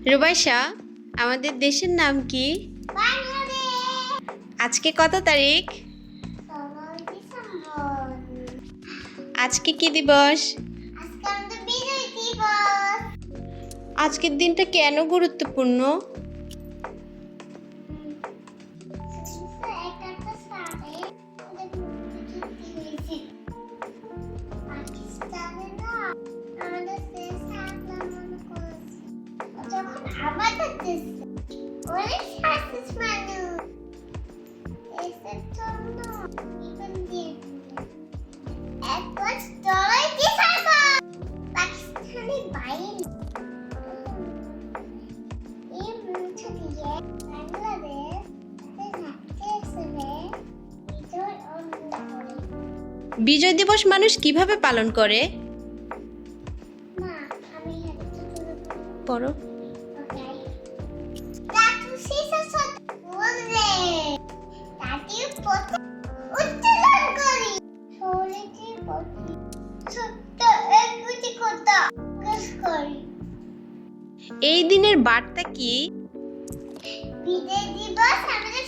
রুবাইশা, আমাদের দেশের নাম কি? বাংলাদেশ। আজকে কত তারিখ? 16 ডিসেম্বর। আজকে কি দিবস? আজকে আমাদের বিজয় দিবস। আজকের দিনটা কেন গুরুত্বপূর্ণ? একটা সালে আমাদের মুক্তিযুদ্ধ হয়েছিল। পাকিস্তানে না আমাদের দেশ আক্রমণ করেছে। যখন আমাদের দেশে অনেক শাসিত মানুষ দেশের জন্য জীবন দিয়েছিল। একবার 16 ডিসেম্বর পাকিস্তানি বাহিনী এই মঞ্চ দিয়ে বাংলাদেশ তাদের রাষ্ট্র হিসেবে বিজয় অর্জন করে। বিজয় দিবস মানুষ কিভাবে পালন করে? মা, আমি একটা তুলে পড়ো। ওকে। জাতীয় শিশু সত্তা বললে জাতীয় পতাকা উত্তোলন করি। শহীদের প্রতি ছোট্ট একটি কথা প্রকাশ করি। এই দিনের বার্তা কি? বিজয় দিবস আমাদের